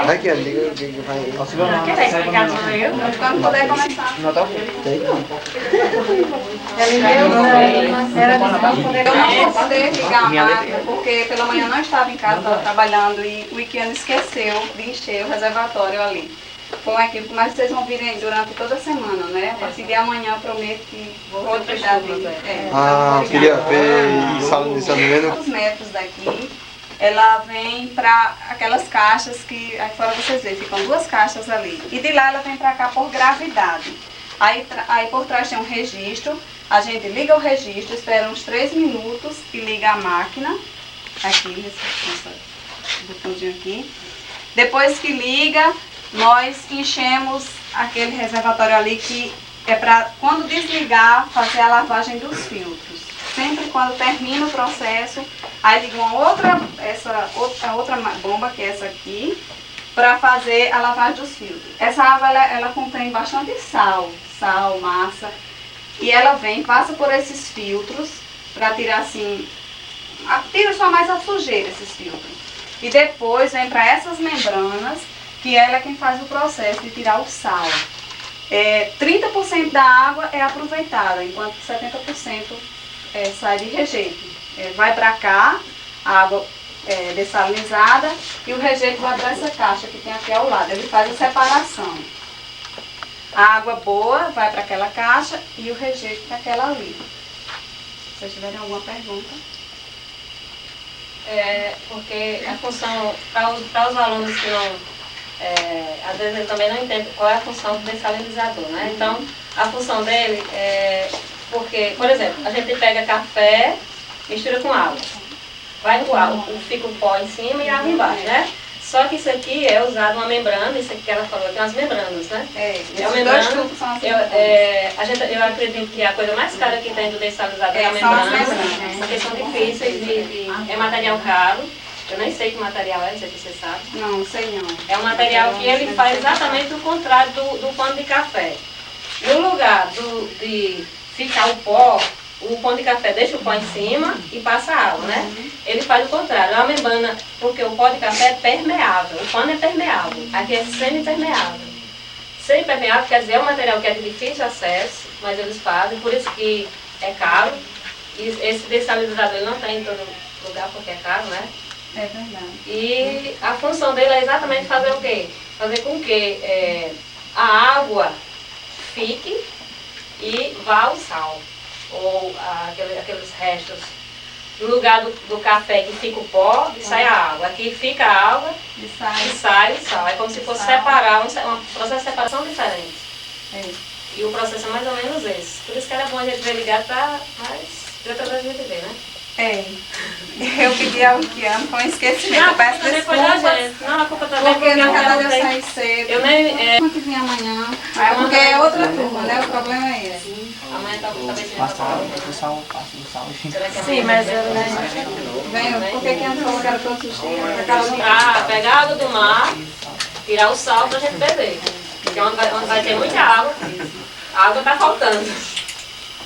Daqui, liga que vai. Quer explicar tudo aí? Quando puder começar. Não tá tem não. Eu não vou poder ligar a máquina porque pela manhã não estava em casa, estava trabalhando e o Iquiano esqueceu de encher o reservatório ali. Foi uma equipe, mas vocês vão virem durante toda a semana, né? A partir de amanhã eu prometo que vou cuidar dele. Queria ver salinizando. Os metros daqui, ela vem para aquelas caixas que, aí fora vocês veem, ficam duas caixas ali. E de lá ela vem para cá por gravidade. Aí por trás tem um registro, a gente liga o registro, espera uns 3 minutos e liga a máquina. Aqui, esse botãozinho aqui. Depois que liga, nós enchemos aquele reservatório ali que é para, quando desligar, fazer a lavagem dos filtros. Sempre quando termina o processo, aí liga uma outra bomba, que é essa aqui, para fazer a lavagem dos filtros. Essa água ela contém bastante sal, massa, e ela vem, passa por esses filtros para tirar assim, tira só mais a sujeira esses filtros. E depois vem para essas membranas, que ela é quem faz o processo de tirar o sal. 30% da água é aproveitada, enquanto 70% sai de rejeito. Vai para cá, a água dessalinizada, e o rejeito vai para essa caixa que tem aqui ao lado. Ele faz a separação. A água boa vai para aquela caixa e o rejeito para aquela ali. Se vocês tiverem alguma pergunta. Porque a função, para os alunos que não... às vezes ele também não entende qual é a função do dessalinizador, né? Então, a função dele é... Porque, por exemplo, a gente pega café, mistura com água. Vai no água, fica o pó em cima e água embaixo, né? Só que isso aqui é usado uma membrana, isso aqui que ela falou, tem umas membranas, né? Uma membrana. Eu acredito que a coisa mais cara que tem do dessalinizador é a membrana, porque são difíceis, é material caro. Eu nem sei que material é, não sei se você sabe. Não sei não. É um material que ele faz exatamente o contrário do pano de café. No lugar de ficar o pão de café deixa o pó em cima e passa água, né? Ele faz o contrário, é uma membrana, porque o pó de café é permeável, o pano é permeável, aqui é semi-permeável. Semi-permeável quer dizer, é um material que é de difícil acesso, mas eles fazem, por isso que é caro. E esse dessalinizador ele não tem em todo lugar porque é caro, né? É verdade. E a função dele é exatamente fazer o quê? Fazer com que a água fique e vá o sal, ou aqueles restos. No lugar do café que fica o pó e sai a água. Aqui fica a água e sai o sal. É como se fosse separar, um processo de separação diferente. E o processo é mais ou menos esse. Por isso que era bom a gente ver ligado para mais de outra vez a gente ver, né? Eu pedi ao Iquiano com esquecimento. Não, eu peço depois da gente. Não, a culpa também porque na verdade eu tenho... saí cedo. Eu nem... Como que vim amanhã? Porque é outra turma, né? O problema é esse. Amanhã talvez Sim, mas eu venho. Porque quem falou que era todos os dias? Pegar a água do mar, tirar o sal pra gente beber. Porque onde vai ter muita água, a água tá faltando.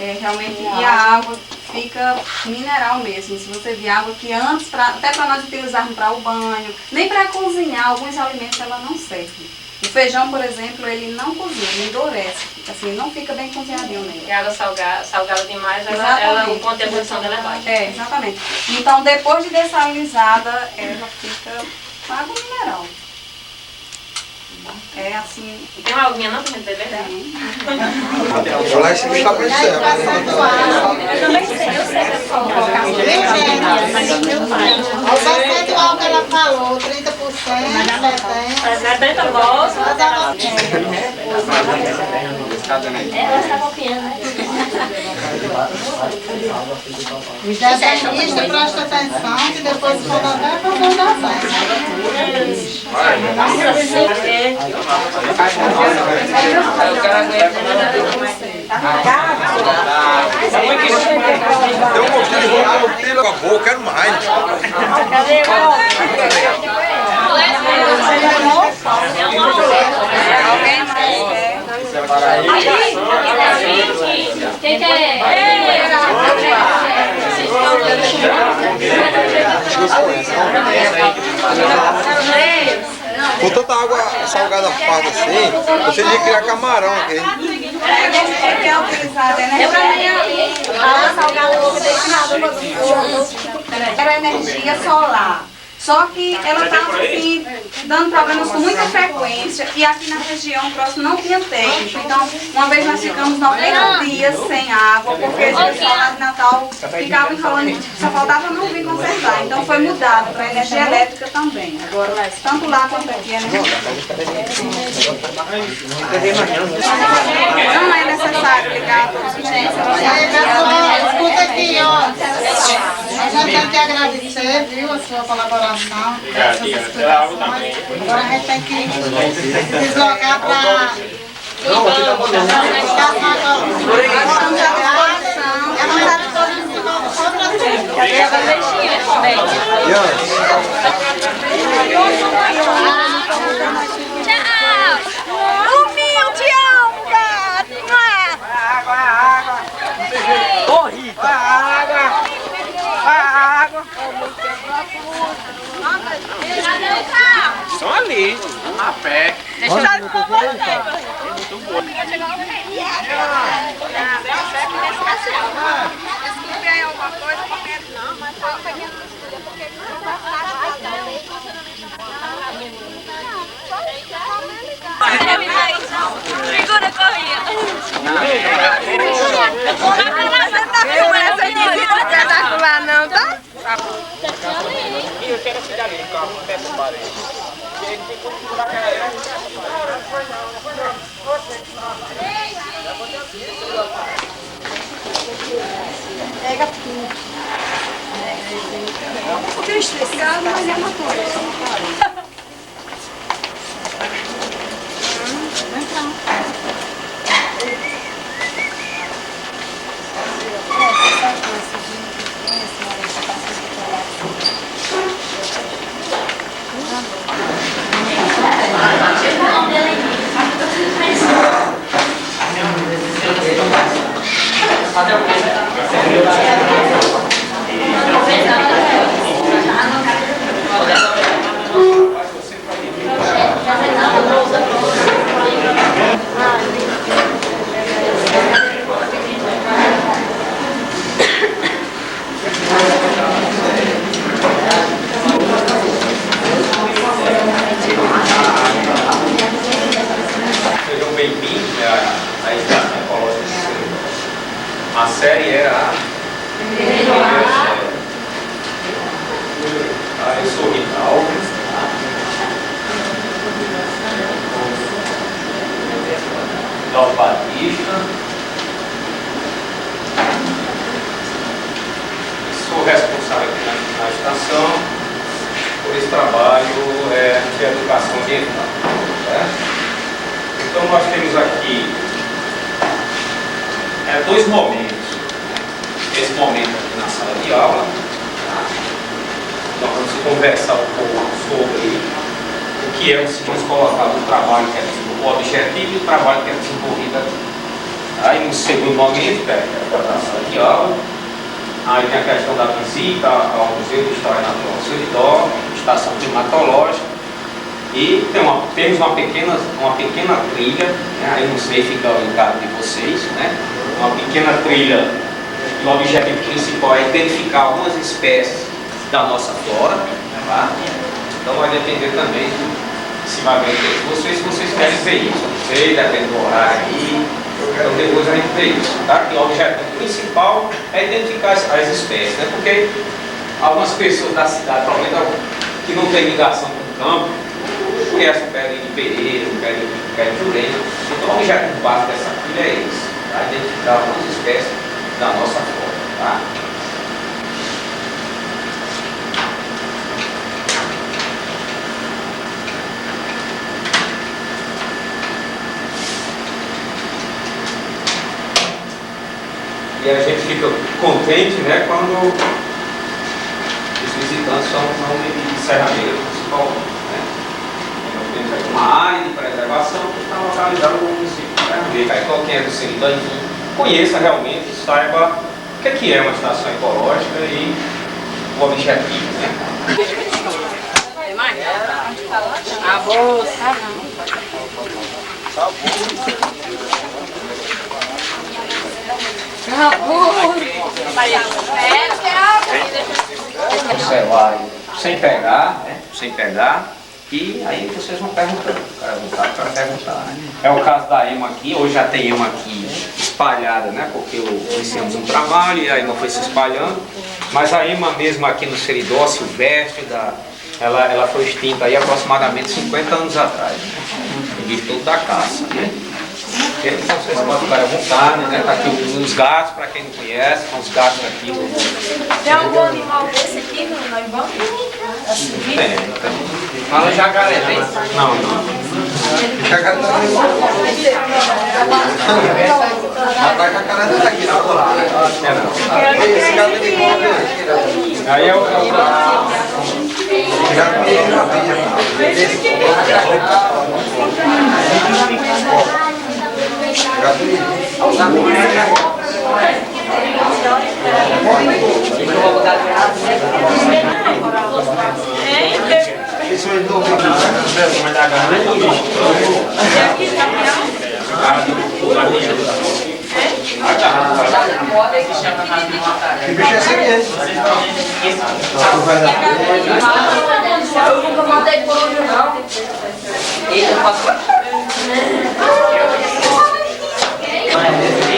Realmente, e a água fica mineral mesmo. Se você vir água que antes, até para nós utilizarmos para o banho, nem para cozinhar, alguns alimentos ela não serve. O feijão, por exemplo, ele não cozinha, ele endurece. Assim, não fica bem cozinhadinho nele. Porque a água salgada demais, o ponto de ebulição dela é baixo. Exatamente. Então, depois de dessalinizada, ela fica com água mineral. É assim. Tem uma aguinha não pra gente beber? Tem. Lá esse bicho tá com isso. Eu também sei, eu sei que eu colocar Viu, gente? Só sente lá o que ela falou, 30%, 70%. 70 bolsas. Ela está copiando. Desenhista, presta atenção, que depois pode até fazer da Deu um pouquinho de roupa com a boca, quero mais. Cadê Alguém mais quer? Quem quer? Não, Com tanta água salgada parda assim, você tinha que criar camarão aqui. Que é utilizada a água salgada era energia solar. Só que ela estava assim, dando problemas com muita frequência e aqui na região próxima não tinha técnico. Então, uma vez nós ficamos 90 dias sem água, porque esse pessoal lá de Natal ficava enrolando, só faltava não vir consertar. Então foi mudado para energia elétrica também. Agora, tanto lá quanto aqui é energia. Não é necessário ligar todos os dias. Escuta aqui, ó. Nós já temos que agradecer, viu, a sua colaboração. Agora a gente tem que deslocar para... Cadê a bandejinha? Tchau! Luminho, te amo, cara! Água! Ô, Rita! Água! Só ali, a pé. Deixa eu dar com você. Muito bom. Desculpe aí alguma coisa, porque não, mas foi pequeno. Segura a corrinha. Essa aqui não quer dar com lá não, tá? Eu quero esse dali, calma, até essa parede. Pega tudo. Um pouquinho estressado, mas é uma coisa. Sejam bem-vindos à Estação Ecológica de Serra. A série era a primeira série. Eu sou Rita Alves. Léo Batista. Sou responsável aqui na estação por esse trabalho de educação ambiental. Certo? Então nós temos aqui dois momentos. Esse momento aqui na sala de aula, tá? Nós vamos conversar um pouco sobre o que é o ensino escolar, o trabalho que é desenvolvido, o objetivo e o trabalho que é desenvolvido aqui. Aí no segundo momento, que é a sala de aula, aí tem a questão da visita ao Museu de História Natural do Seridó, estação climatológica. E temos uma pequena trilha, né? Aí não sei, fica ao encargo de vocês, né? Uma pequena trilha, e o objetivo principal é identificar algumas espécies da nossa flora, tá? Então vai depender também se vai ver vocês, se vocês querem ver isso. Não sei, depende do horário aí, então depois a gente vê isso, tá? E o objetivo principal é identificar as espécies, né? Porque algumas pessoas da cidade, provavelmente que não tem ligação com o campo, conhece o pé de Pereira, o pé de Jurema. Então o objetivo básico dessa trilha é esse, tá? Identificar algumas espécies da nossa flora, tá? E a gente fica contente, né, quando os visitantes são de Serrameira, principalmente. Uma área de preservação que está localizada no município de Serrameira. Aí qualquer é do Seridó, conheça realmente, saiba o que é uma estação ecológica e o objetivo, né? Tem mais? Ah, Observar sem pegar, né? Sem pegar. E aí vocês vão perguntando. O cara voltar para perguntar. Né? É o caso da EMA aqui. Hoje já tem EMA aqui espalhada, né? Porque iniciamos um trabalho e a EMA foi se espalhando. Mas a EMA mesmo aqui no Seridó, silvestre, ela foi extinta aí aproximadamente 50 anos atrás. Né? Em virtude da caça. Né? Então vocês podem ficar à vontade, né? Tá aqui os gatos, para quem não conhece, são os gatos aqui. Tem algum animal desse aqui no Noivão? Tem. Fala jacaré, tem? Não. Jacaré tá aqui. A jacaré tá aqui, não. Esse gato tem como. Aí é o Que bicho é esse aqui? Eu nunca matei coruja, não.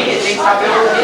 tem que saber o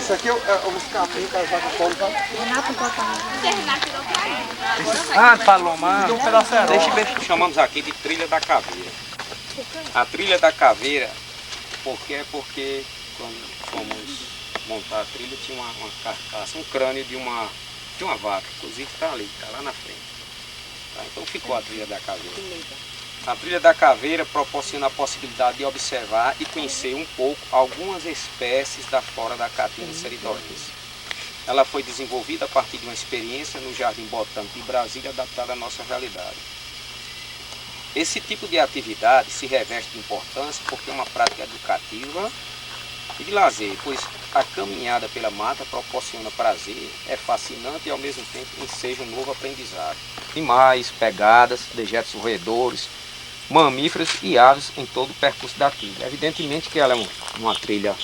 Isso aqui é o escapinho que as vacas comem, tá? Ah, Paloma, deixa eu ver. Chamamos aqui de Trilha da Caveira. A Trilha da Caveira, porque quando fomos montar a trilha tinha uma carcaça, um crânio de uma vaca, inclusive está ali, está lá na frente. Tá? Então ficou a Trilha da Caveira. A Trilha da Caveira proporciona a possibilidade de observar e conhecer um pouco algumas espécies da flora da Caatinga seridorense. Ela foi desenvolvida a partir de uma experiência no Jardim Botânico de Brasília adaptada à nossa realidade. Esse tipo de atividade se reveste de importância porque é uma prática educativa e de lazer, pois a caminhada pela mata proporciona prazer, é fascinante e ao mesmo tempo enseja um novo aprendizado. Animais, pegadas, dejetos roedores, mamíferos e aves em todo o percurso da trilha. Evidentemente que ela é uma trilha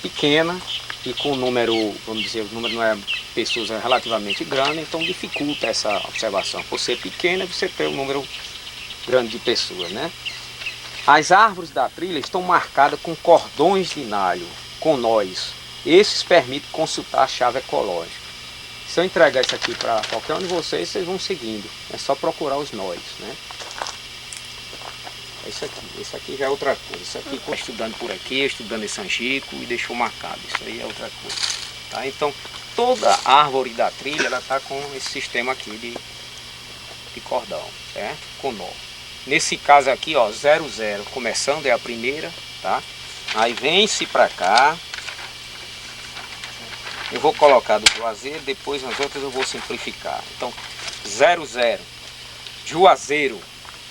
pequena e com o número, vamos dizer, o número não é pessoas relativamente grande, então dificulta essa observação. Por ser pequena, você tem um número grande de pessoas, né? As árvores da trilha estão marcadas com cordões de nalho, com nós. Esses permitem consultar a chave ecológica. Se eu entregar isso aqui para qualquer um de vocês, vocês vão seguindo. É só procurar os nós, né? É isso aqui. Esse aqui já é outra coisa. Isso aqui foi estudando por aqui, estudando em Sanjico e deixou marcado. Isso aí é outra coisa. Tá? Então, toda árvore da trilha, ela está com esse sistema aqui de cordão, certo? Com nó. Nesse caso aqui, ó, 00, começando é a primeira, tá? Aí vem-se para cá. Eu vou colocar do Juazeiro, depois nas outras eu vou simplificar. Então, 00, Juazeiro,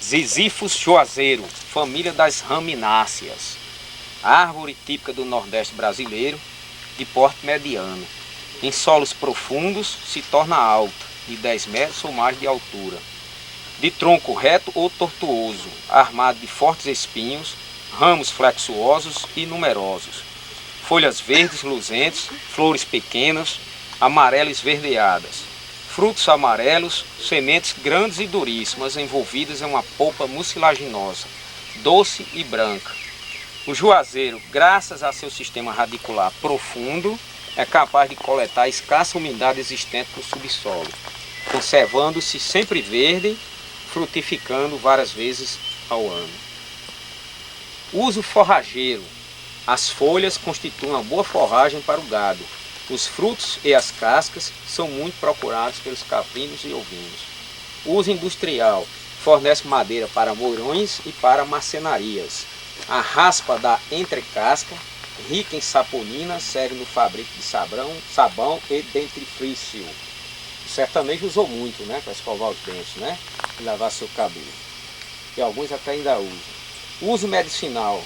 Zizifus juazeiro, família das ramináceas. Árvore típica do Nordeste brasileiro, de porte mediano. Em solos profundos se torna alta, de 10 metros ou mais de altura. De tronco reto ou tortuoso, armado de fortes espinhos, ramos flexuosos e numerosos. Folhas verdes luzentes, flores pequenas, amarelas esverdeadas. Frutos amarelos, sementes grandes e duríssimas, envolvidas em uma polpa mucilaginosa, doce e branca. O juazeiro, graças a seu sistema radicular profundo, é capaz de coletar a escassa umidade existente no subsolo, conservando-se sempre verde, frutificando várias vezes ao ano. Uso forrageiro. As folhas constituem uma boa forragem para o gado. Os frutos e as cascas são muito procurados pelos caprinos e ovinos. Uso industrial. Fornece madeira para mourões e para marcenarias. A raspa da entrecasca, rica em saponina, serve no fabrico de sabão e dentifrício. O sertanejo usou muito, né, para escovar os dentes, né, e lavar seu cabelo. E alguns até ainda usam. Uso medicinal.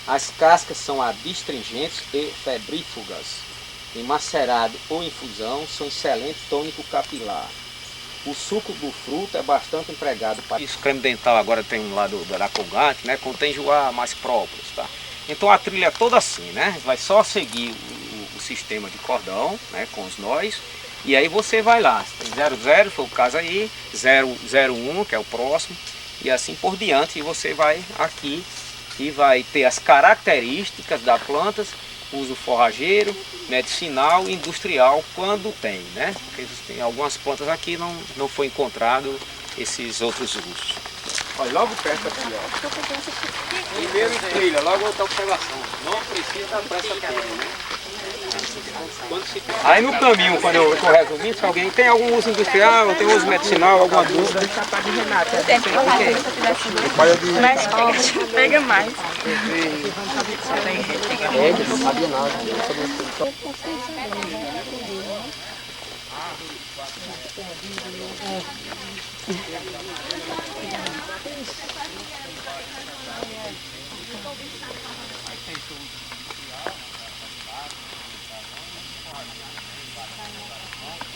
As cascas são adstringentes e febrífugas. Em macerado ou infusão, são excelente tônico capilar. O suco do fruto é bastante empregado para isso. O creme dental agora tem um lado da Colgate, né? Contém joá mais próprios, tá? Então a trilha é toda assim, né? Vai só seguir o sistema de cordão, né? Com os nós. E aí você vai lá. Tem 00, foi o caso aí, 001, que é o próximo, e assim por diante. E você vai aqui e vai ter as características das plantas, uso forrageiro, medicinal e industrial quando tem, né? Porque tem algumas plantas aqui não foi encontrado esses outros usos. Olha, logo perto aqui, ó. Primeiro em trilha, logo outra observação. Não precisa pressa toda, né? Aí no caminho, quando eu estou resumindo, se alguém tem algum uso industrial, tem uso medicinal, alguma dúvida? Mais forte, pega mais. Não sabia nada.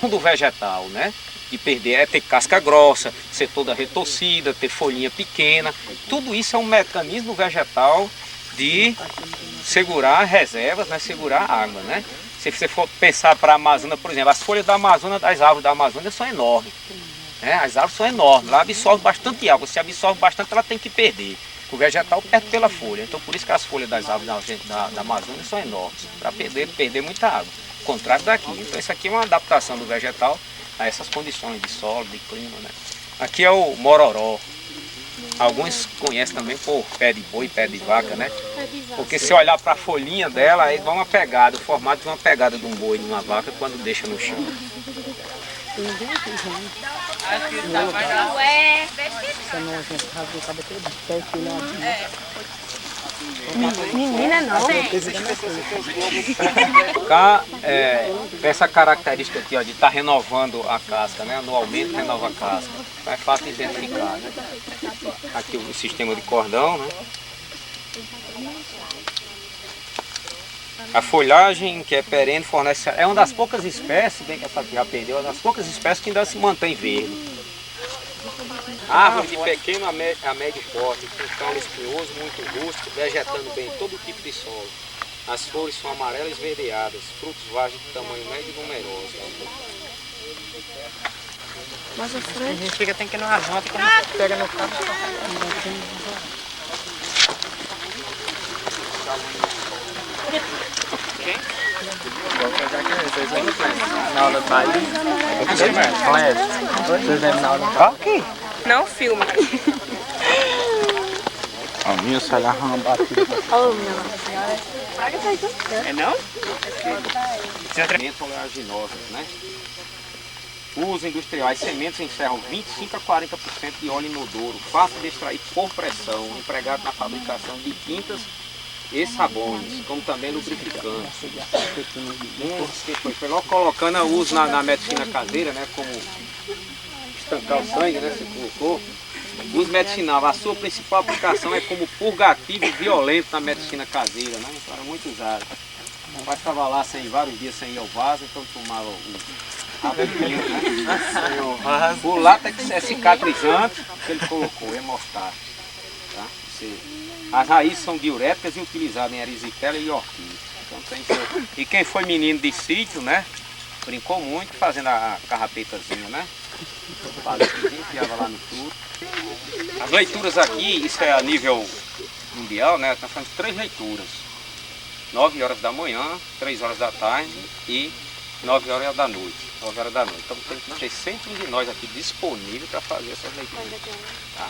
Do vegetal, né? De perder é ter casca grossa, ser toda retorcida, ter folhinha pequena. Tudo isso é um mecanismo vegetal de segurar reservas, né? Segurar água, né? Se você for pensar para a Amazônia, por exemplo, as folhas da Amazônia, das árvores da Amazônia são enormes, né? As árvores são enormes, ela absorve bastante água. Se absorve bastante, ela tem que perder. O vegetal perde pela folha. Então por isso que as folhas das árvores da Amazônia são enormes, para perder muita água. O contrário daqui. Então isso aqui é uma adaptação do vegetal a essas condições de solo, de clima, né? Aqui é o mororó. Alguns conhecem também por pé de boi, pé de vaca, né? Porque se olhar para a folhinha dela, aí dá uma pegada, o formato de uma pegada de um boi, de uma vaca, quando deixa no chão. Menina não. Cá, essa característica aqui, ó, de estar renovando a casca, né? Anualmente renova a casca. É fácil de identificar, né? Aqui o sistema de cordão, né? A folhagem, que é perene, fornece... É uma das poucas espécies, bem que essa aqui já perdeu, é uma das poucas espécies que ainda se mantém verde. Árvore de pequeno a médio porte, com caule espinhoso, muito rústico, vegetando bem em todo tipo de solo. As flores são amarelas esverdeadas, frutos vagem de tamanho médio e numerosos. Mas a frente. A gente fica tem que ir numa janta, quando pega no carro. Na aula do baile. Vocês lembram na aula do baile? Não filme. A minha sai lá batida. Oh, minha senhora. É não? Sementes oleaginosas, né? Uso industrial. As sementes encerram 25 a 40% de óleo inodoro, fácil de extrair por pressão, empregado na fabricação de tintas e sabões, como também lubrificantes. Foi logo colocando a uso na medicina caseira, né? Como estancar o sangue, né? Você colocou. Uso medicinal, a sua principal aplicação é como purgativo violento na medicina caseira, né? Então era muito usado. O pai estava lá vários dias sem ir ao vaso, então tomava o rabinho, né? O látex é cicatrizante, que ele colocou, hemostático. Tá? As raízes são diuréticas e utilizadas em erisipela e orquídea. Então, e quem foi menino de sítio, né? Brincou muito fazendo a carrapetazinha, né? Enfiava lá no tubo. As leituras aqui, isso é a nível mundial, né? Nós fazemos 3 leituras. 9 horas da manhã, 3 horas da tarde e 9 horas da noite. 9 horas da noite. Então tem que ter sempre um de nós aqui disponível para fazer essas leituras. Tá?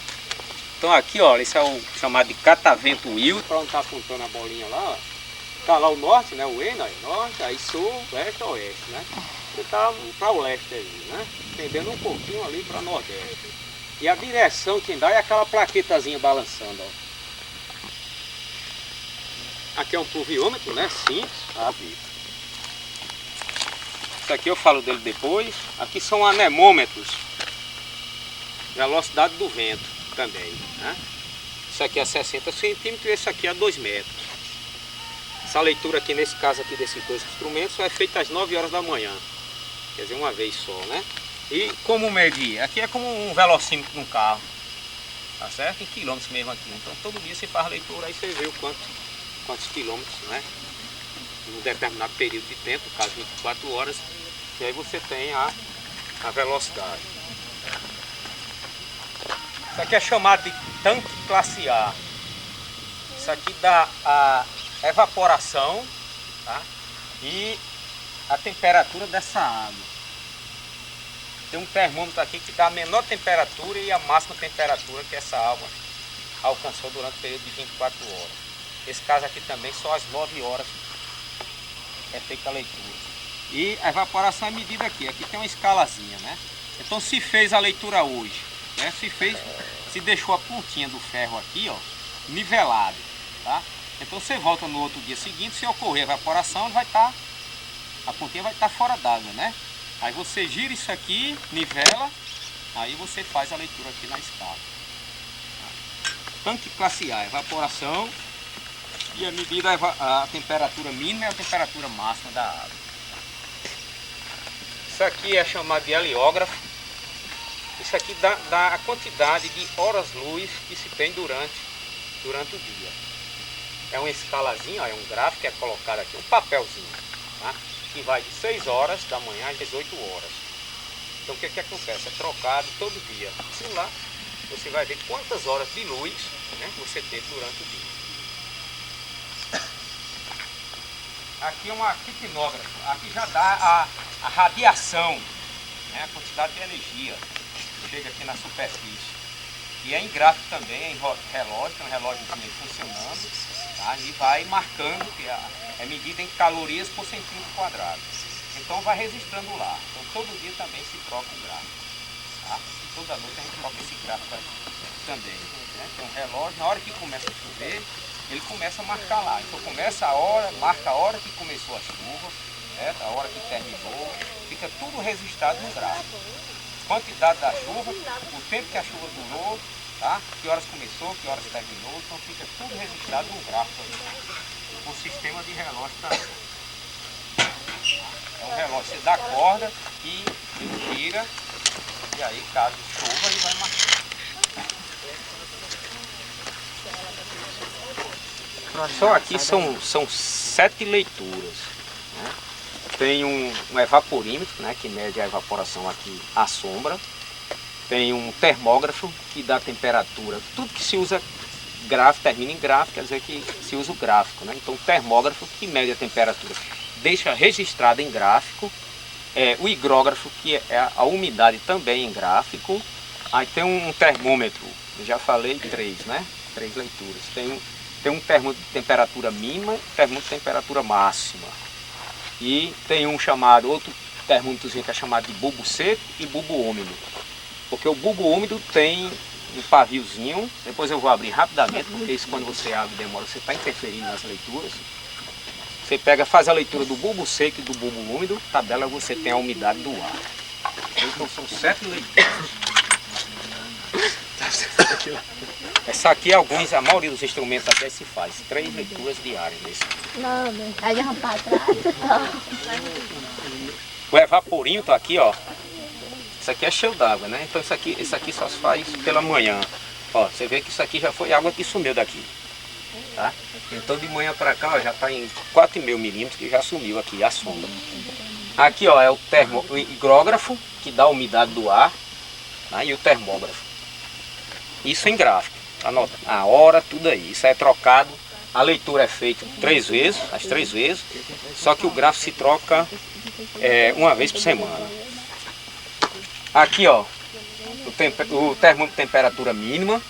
Então aqui, ó, esse é o chamado de catavento Will. Para onde está apontando a bolinha lá, ó. Tá lá o norte, né? O N, ó, norte, aí sul, leste, oeste, né? Você tá para o leste aí, né? Tendendo um pouquinho ali para nordeste. E a direção quem dá é aquela plaquetazinha balançando, ó. Aqui é um pluviômetro, né? Simples. Isso aqui eu falo dele depois. Aqui são anemômetros. Velocidade do vento também, né? Isso aqui é 60 centímetros e esse aqui é 2 metros. Essa leitura aqui, nesse caso aqui desses dois instrumentos, é feita às 9 horas da manhã. Quer dizer, uma vez só, né? E como medir? Aqui é como um velocímetro de um carro. Tá certo? Em quilômetros mesmo aqui. Então todo dia você faz a leitura, aí você vê o quantos quilômetros, né? Num determinado período de tempo, no caso 24 horas, e aí você tem a velocidade. Isso aqui é chamado de tanque classe A. Isso aqui dá a evaporação, tá? E a temperatura dessa água. Tem um termômetro aqui que dá a menor temperatura e a máxima temperatura que essa água alcançou durante o período de 24 horas. Esse caso aqui também só às 9 horas é feita a leitura. E a evaporação é medida aqui. Aqui tem uma escalazinha, né? Então se fez a leitura hoje, né? Se deixou a pontinha do ferro aqui, ó, nivelado, tá? Então você volta no outro dia seguinte, se ocorrer a evaporação, a pontinha vai estar fora d'água, né? Aí você gira isso aqui, nivela, aí você faz a leitura aqui na escala. Tanque classe A, evaporação e a medida a temperatura mínima e a temperatura máxima da água. Isso aqui é chamado de heliógrafo. Isso aqui dá a quantidade de horas-luz que se tem durante o dia. É uma escalazinha, ó, é um gráfico que é colocado aqui, um papelzinho, tá? Que vai de 6 horas da manhã às 18 horas. Então o que que acontece? É trocado todo dia. Assim lá você vai ver quantas horas de luz, né, você teve durante o dia. Aqui é uma quipnógrafo. Aqui já dá a radiação, né, a quantidade de energia que chega aqui na superfície. E é em gráfico também, é em relógio, tem um relógiozinho aí funcionando, tá? E vai marcando, que é medida em calorias por centímetro quadrado. Então vai registrando lá. Então todo dia também se troca o gráfico, tá? E toda noite a gente troca esse gráfico também, né? Tem um relógio, na hora que começa a chover, ele começa a marcar lá. Então começa a hora, marca a hora que começou a chuva, certo? A hora que terminou, fica tudo registrado no gráfico. Quantidade da chuva, o tempo que a chuva durou, tá? Que horas começou, que horas terminou, então fica tudo registrado no gráfico aí. O sistema de relógio também. É um relógio, você dá corda e ele gira, e aí caso chova ele vai marcar. Só aqui são 7 leituras, né? Tem um evaporímetro, né, que mede a evaporação aqui à sombra. Tem um termógrafo que dá a temperatura. Tudo que se usa gráfico, termina em gráfico, quer dizer que se usa o gráfico, né? Então o termógrafo que mede a temperatura, deixa registrado em gráfico. O higrógrafo, que é a umidade também em gráfico. Aí tem um termômetro, eu já falei 3, né? 3 leituras. Tem um termômetro de temperatura mínima e termômetro de temperatura máxima. E tem outro termômetrozinho que é chamado de bulbo seco e bulbo úmido. Porque o bulbo úmido tem um paviozinho, depois eu vou abrir rapidamente, porque isso quando você abre demora, você está interferindo nas leituras. Você faz a leitura do bulbo seco e do bulbo úmido, tabela você tem a umidade do ar. Então são 7 leituras. Essa aqui, a maioria dos instrumentos até se faz 3 leituras diárias nesse. Não, vai derramar atrás. O evaporímetro aqui, ó. Isso aqui é cheio d'água, né? Então isso aqui só se faz pela manhã. Ó, você vê que isso aqui já foi água que sumiu daqui, tá? Então de manhã para cá, ó, já está em 4,5 milímetros que já sumiu aqui a sonda. Aqui, ó, é o higrógrafo que dá a umidade do ar, tá? E o termógrafo. Isso em gráfico, anota a hora, tudo aí. Isso é trocado A leitura é feita 3 vezes, as 3 vezes, só que o gráfico se troca uma vez por semana. Aqui, ó, o termômetro de temperatura mínima,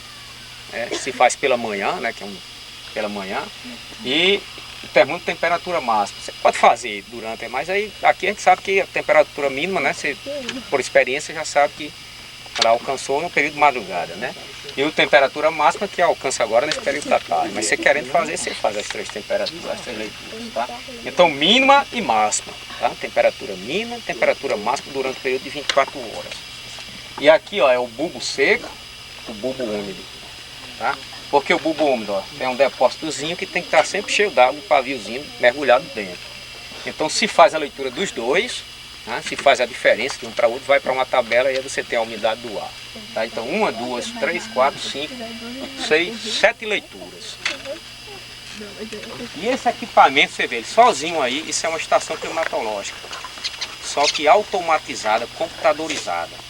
se faz pela manhã, né, que é pela manhã, e o termômetro de temperatura máxima. Você pode fazer durante, mas aí aqui a gente sabe que a temperatura mínima, né, você, por experiência, já sabe que ela alcançou no período de madrugada, né? E a temperatura máxima que alcança agora nesse período da tarde. Mas você querendo fazer, você faz as 3 temperaturas, as 3 leituras, tá? Então, mínima e máxima, tá? Temperatura mínima e temperatura máxima durante o período de 24 horas. E aqui, ó, é o bulbo seco, o bulbo úmido, tá? Porque o bulbo úmido, ó, tem um depósitozinho que tem que estar sempre cheio d'água, um paviozinho mergulhado dentro. Então, se faz a leitura dos dois, né, se faz a diferença de um para o outro, vai para uma tabela e aí você tem a umidade do ar. Tá? Então, 1, 2, 3, 4, 5, 6, 7 leituras. E esse equipamento, você vê, ele sozinho aí, isso é uma estação climatológica. Só que automatizada, computadorizada.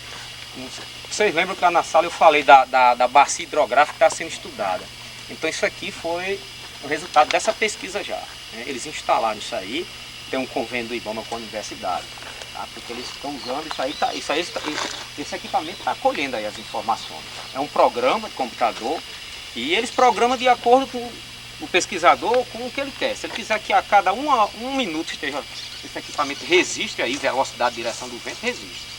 Vocês lembram que lá na sala eu falei da bacia hidrográfica que está sendo estudada. Então isso aqui foi o resultado dessa pesquisa já. Né? Eles instalaram isso aí, tem um convênio do IBAMA com a universidade. Tá? Porque eles estão usando isso aí, esse equipamento está colhendo aí as informações. É um programa de computador e eles programam de acordo com o pesquisador com o que ele quer. Se ele quiser que a cada um minuto esteja, esse equipamento registre aí, velocidade, direção do vento, registre.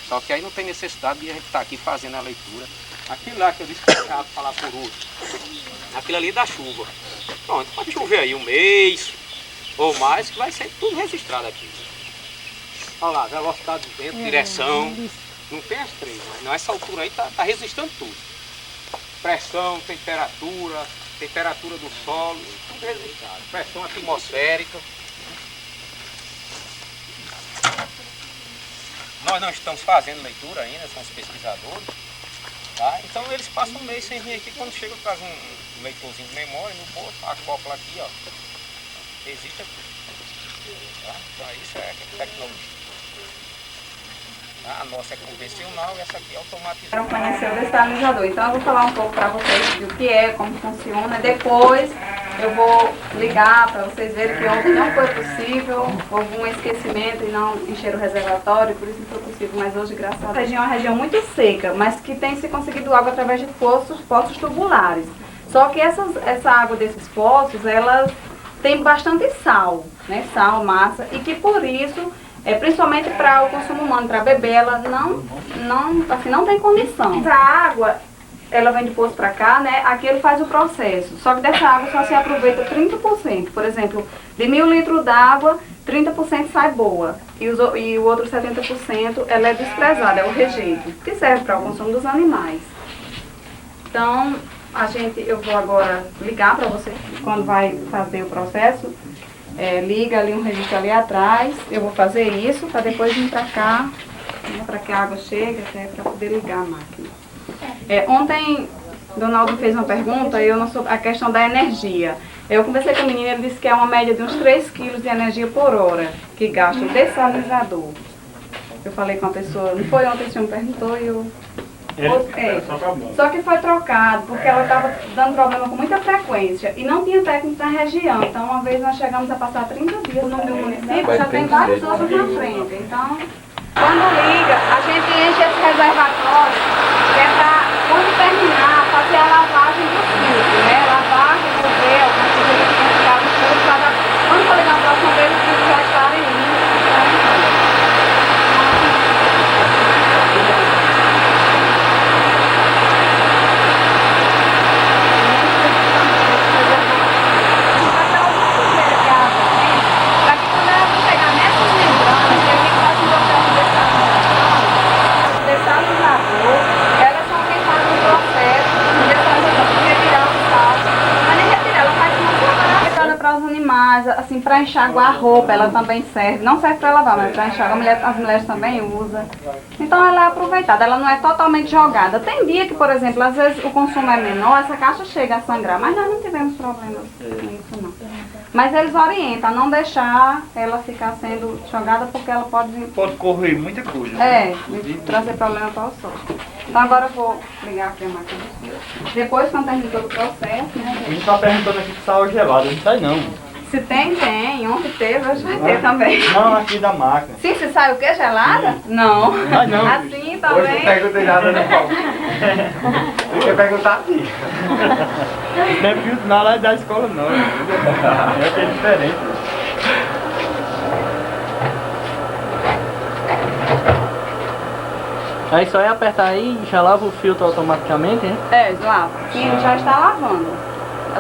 Só que aí não tem necessidade de a gente estar aqui fazendo a leitura. Aquilo lá que eu disse que eu ia falar por último, aquilo ali é da chuva. Pronto, pode chover aí um mês ou mais, que vai ser tudo registrado aqui. Olha lá, velocidade do vento, direção, não tem as 3, mas nessa altura aí está registrando tudo. Pressão, temperatura do solo, tudo registrado. Pressão atmosférica. Nós não estamos fazendo leitura ainda, são os pesquisadores. Tá? Então eles passam um mês sem vir aqui, quando chega traz um leitorzinho de memória no bolso, acopla aqui, ó. Existe aqui. Tá? Então isso é tecnologia. A nossa é convencional e essa aqui é automatizada. Quero conhecer o dessalinizador, então eu vou falar um pouco para vocês do que é, como funciona. Depois eu vou ligar para vocês verem que ontem não foi possível, houve um esquecimento e não encheram o reservatório, por isso não foi possível, mas hoje, graças a Deus, a região é uma região muito seca, mas que tem se conseguido água através de poços tubulares. Só que essa água desses poços, elas têm bastante sal, né? Sal, massa, e que por isso, principalmente para o consumo humano, para beber, ela não tem condição. Essa água, ela vem de poço para cá, né? Aqui ele faz o processo. Só que dessa água só se aproveita 30%. Por exemplo, de 1000 litros d'água, 30% sai boa. E o outro 70% ela é desprezada, é o rejeito, que serve para o consumo dos animais. Então, eu vou agora ligar para você, quando vai fazer o processo, liga ali um registro ali atrás. Eu vou fazer isso para depois vir para cá, para que a água chegue, até para poder ligar a máquina. Ontem, Donaldo fez uma pergunta, a questão da energia. Eu conversei com o menino, ele disse que é uma média de uns 3 kg de energia por hora que gasta o dessalinizador. Eu falei com a pessoa, não foi ontem, o senhor me perguntou e eu... Só que foi trocado, porque ela estava dando problema com muita frequência e não tinha técnico na região. Então, uma vez nós chegamos a passar 30 dias no meu município, já tem vários outros na frente. Então, quando liga, a gente enche esse reservatório, que é para, quando terminar, fazer a lavagem do filtro, né? Lavagem, remover algumas coisas que tem que ficar no filtro, quando for ligar a próxima vez, os filtros já estarem limpos. Assim, para enxaguar a roupa, ela também serve. Não serve para lavar, mas para enxaguar, as mulheres também usam. Então ela é aproveitada, ela não é totalmente jogada. Tem dia que, por exemplo, às vezes o consumo é menor, essa caixa chega a sangrar, mas nós não tivemos problemas nisso não. Mas eles orientam a não deixar ela ficar sendo jogada, porque ela pode correr muita coisa. trazer problema para o sol. Então agora eu vou ligar aqui a máquina. Depois, quando termina todo o processo, né? A gente tá perguntando aqui se saiu gelado, não sai não. Se tem, tem. Ontem teve, hoje vai ter também. Não, aqui da máquina. Sim, se sai o quê? Gelada? Não. Ah, não. Assim Hoje também. não perguntei nada no palco. Eu quero perguntar aqui. Não é filtro na lá da escola não. É que é diferente. Aí só é apertar aí e já lava o filtro automaticamente, né? É, lava. Sim, já está lavando.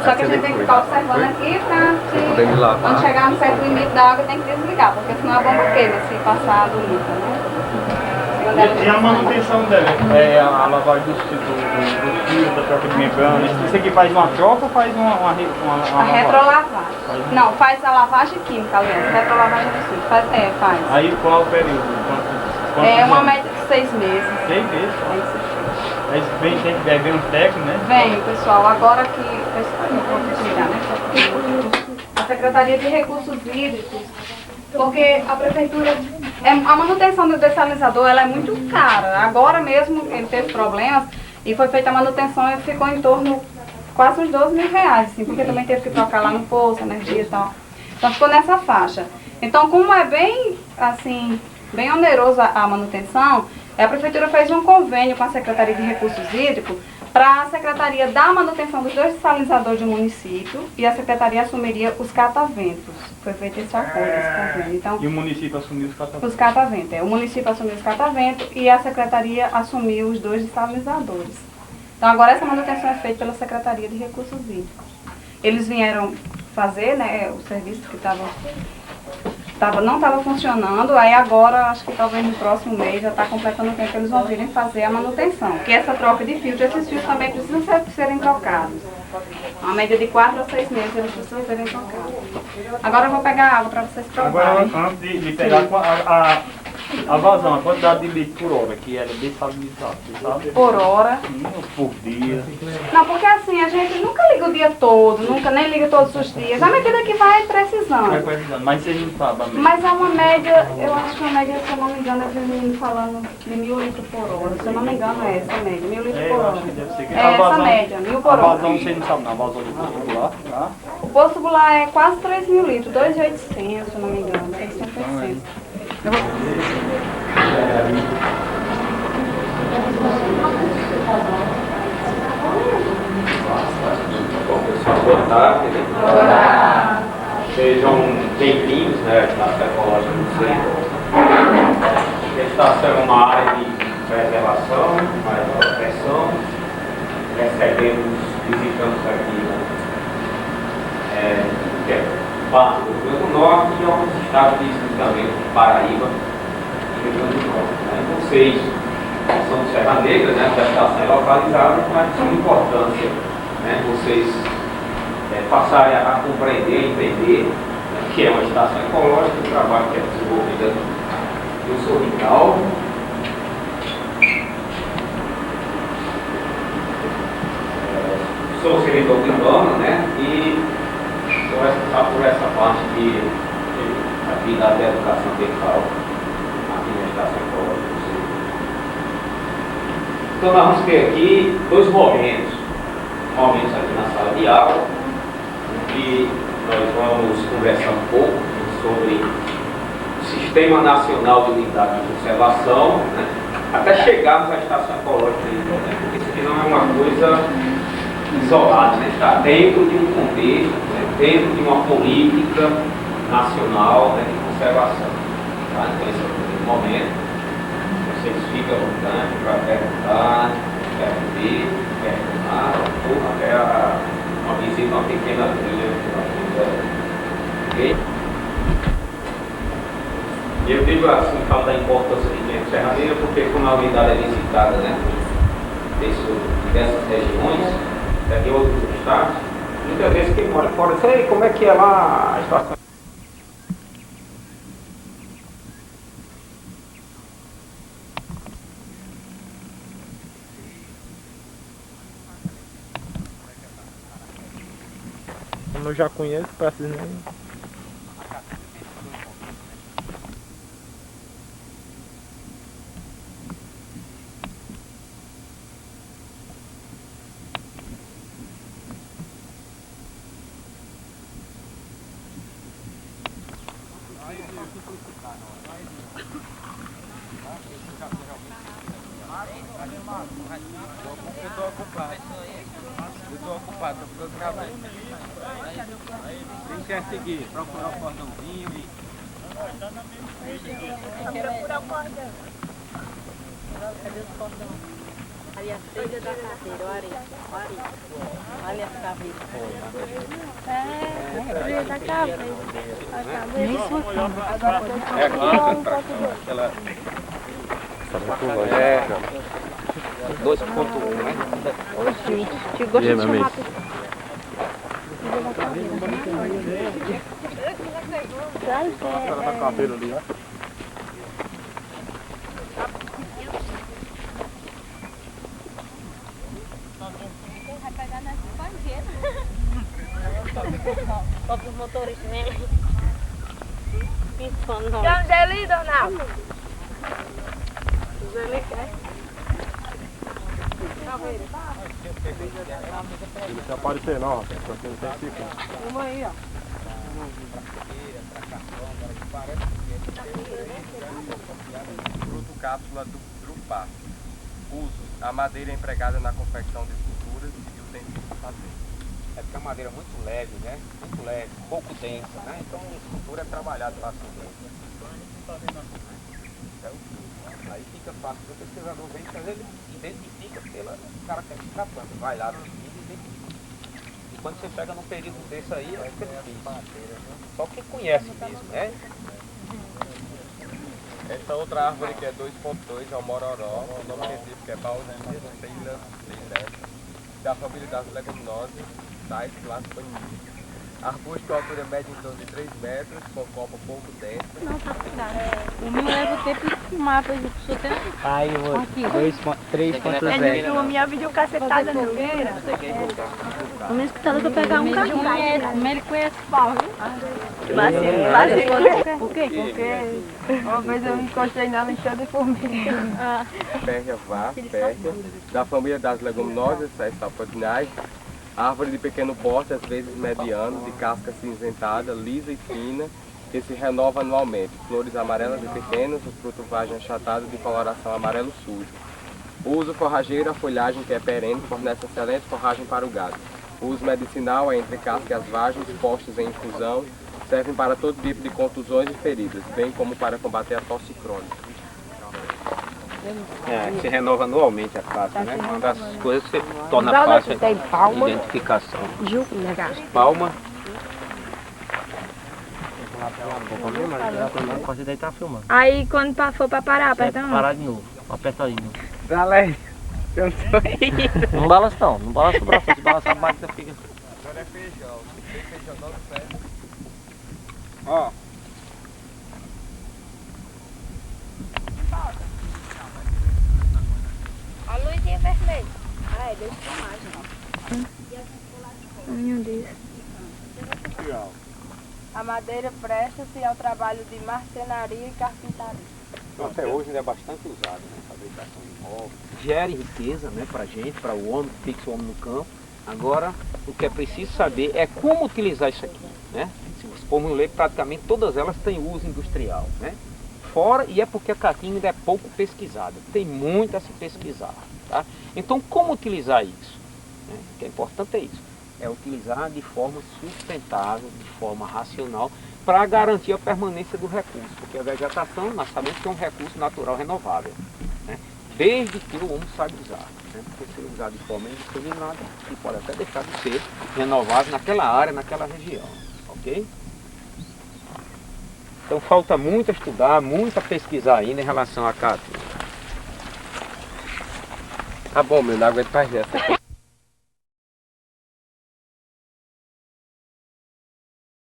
Só que a gente tem que ficar observando aqui pra Podemos lavar. quando chegar no certo limite da água tem que desligar, porque senão a bomba queima se passar do limite, né? E a manutenção dela? É a lavagem do fio, da troca de membrana. Isso aqui faz uma troca ou faz uma A lavagem? retrolavagem. Não, faz a lavagem química, aliás. Retrolavagem do fio. Faz. Aí qual o período? Quantos É uma anos? média de 6 meses. 6 meses. É isso. Aí vem, tem que beber um técnico, né? Vem, pessoal, agora que eu vou desligar, né? A Secretaria de Recursos Hídricos, porque a prefeitura, a manutenção do dessalinizador ela é muito cara. Agora mesmo ele teve problemas e foi feita a manutenção e ficou em torno quase uns 12 mil reais, assim, porque também teve que trocar lá no poço, energia e tal. Então ficou nessa faixa. Então, como é bem, assim, bem oneroso a manutenção, a prefeitura fez um convênio com a Secretaria de Recursos Hídricos para a Secretaria dar manutenção dos 2 dessalinizadores do município e a Secretaria assumiria os cataventos. Foi feito esse acordo, esse convênio. Então, E o município assumiu os cataventes? os cataventos. O município assumiu os cataventos e a Secretaria assumiu os 2 dessalinizadores. Então, agora essa manutenção é feita pela Secretaria de Recursos Hídricos. Eles vieram fazer, né, o serviço que não estava funcionando, aí agora, acho que talvez no próximo mês, já está completando o tempo que eles vão virem fazer a manutenção. Que essa troca de filtro, esses fios também precisam serem trocados. Uma média de 4 a 6 meses eles precisam serem trocados. Agora eu vou pegar água para vocês Agora, provarem. antes de pegar a vazão, a quantidade de litro por hora que era dessalinizado, você sabe? Por hora. Por dia. Não, porque assim, a gente nunca liga o dia todo, nunca nem liga todos os dias. À medida que vai precisando. Mas vocês não sabem. Mas é uma média, eu acho que a média, se eu não me engano, eu vi um menino falando de 1000 litros por hora. Se eu não me engano, é essa média, 1000 litros por Eu hora. acho que deve ser. É essa média, 1000 por A hora. vazão vocês não sabem, não. A vazão do posto lá. Tá? O posto Goulart é quase 3.000 litros, 2.800, se eu não me engano, 6.800. Eu vou... Bom, pessoal, boa tarde. Sejam bem-vindos, né, à Estação Ecológica do Centro. A estação é uma área de preservação, uma área de proteção. Recebemos visitantes aqui, que é parte do Rio Grande do Norte e alguns estados de deslizamento, Paraíba e Rio Grande do Norte. Né? Então, vocês são de Serra Negra, né, da estação é localizada, mas tem importância, né, vocês passarem a compreender, a entender, né, que é uma estação ecológica, o trabalho que é desenvolvido. Eu sou Ricardo. Sou servidor do IBAMA, né, e sou responsável por essa parte de atividade de educação ambiental aqui na estação ecológica. Então nós vamos ter aqui 2 momentos aqui na sala de aula, em que nós vamos conversar um pouco sobre o Sistema Nacional de Unidade de Conservação, né, até chegarmos à estação ecológica, né, porque isso aqui não é uma coisa isolado, né? Está dentro de um contexto, né? Dentro de uma política nacional, né, de conservação. Tá? Então esse é o primeiro momento. Vocês ficam à vontade para perguntar, questionar, ou até uma visita, uma pequena trilha. Ok? E eu digo assim, falo da importância de Serra Negra, porque como a unidade é visitada, né, dessas regiões, de outros estados, muitas vezes quem mora fora diz, ei, como é que é lá a estação? Como eu já conheço, parece nem... é seguir, procurar o cordãozinho e... Procurar o cordão. Cadê os cordões? Ali a trilha da caveira, olha as caveiras. Trilha da caveira. É aquela... É... 2.1, né? Te gosto de chamar. Ela tá com a beira ali, ó. Só para os motoristas mesmo. Pisando. Chama Zeli, Donaldo. Zeli quer. Não precisa aparecer não, rapaz. Só que não tem ciclo. Uma aí, ó. Fruto cápsula do drupá. Uso. A madeira é empregada na confecção de esculturas e utensílios fazer. É porque a madeira é muito leve, né? Muito leve, pouco densa, né? Então a escultura é trabalhada facilmente. Aí fica fácil, o pesquisador vem fazer, ele identifica pela característica da planta. Vai lá no vídeo e identifica. E quando você chega num período desse aí, fica difícil. Só quem conhece mesmo, né? Essa outra árvore que é 2.2 é o mororó, o nome científico é Baudia seilesca, da família das leguminosas, tais classifoniae. Arbusto com altura média em torno de 3 metros, com copa pouco densa. Não, tá cuidado. O meu leva o tempo de fumar, por exemplo, se eu tenho... Aí, eu vou. Aqui. 3.0. A minha vídeo cacetada no Gueira. O meu escutado que eu pegar um carro. Como ele conhece Paulo. Vacilou. Por quê? Porque uma vez eu encostei nela e cheia de formiga. Férrea var, férrea, da família das leguminosas, Sapodinae. Árvore de pequeno porte, às vezes mediano, de casca cinzentada, lisa e fina, que se renova anualmente. Flores amarelas e pequenas, o fruto vagem achatado de coloração amarelo sujo. O uso forrageiro, a folhagem que é perene, fornece excelente forragem para o gado. O uso medicinal é entre casca e as vagens, postos em infusão, servem para todo tipo de contusões e feridas, bem como para combater a tosse crônica. É, se renova anualmente a casca, né? Uma das coisas que você torna fácil a identificação. Palma. Aí quando for pra parar, aperta não. Parar de novo. Aperta aí de novo. Galera, eu não tô indo. Não balança não. Não balança o braço. Se balançar a máquina fica... Agora é feijão. Tem feijão não serve. Ó. A luzinha vermelha. Ah, é desse tamanho. Desse. A madeira presta-se ao trabalho de marcenaria e carpintaria. Até hoje ele é bastante usado, né? Fabricação de móveis. Gere riqueza, né, pra gente, para o homem, que fixa o homem no campo. Agora, o que é preciso saber é como utilizar isso aqui, né? Se você formos ler, praticamente todas elas têm uso industrial, né? Fora, e é porque a caatinga ainda é pouco pesquisada, tem muito a se pesquisar, tá? Então, como utilizar isso? Né? O que é importante é isso, é utilizar de forma sustentável, de forma racional, para garantir a permanência do recurso, porque a vegetação, nós sabemos que é um recurso natural renovável, né? Desde que o homem saiba usar, né? Porque se ele usar de forma indiscriminada, ele pode até deixar de ser renovável naquela área, naquela região, ok? Então falta muito a estudar, muito a pesquisar ainda em relação à caatinga. Tá bom, meu, não aguento mais essa.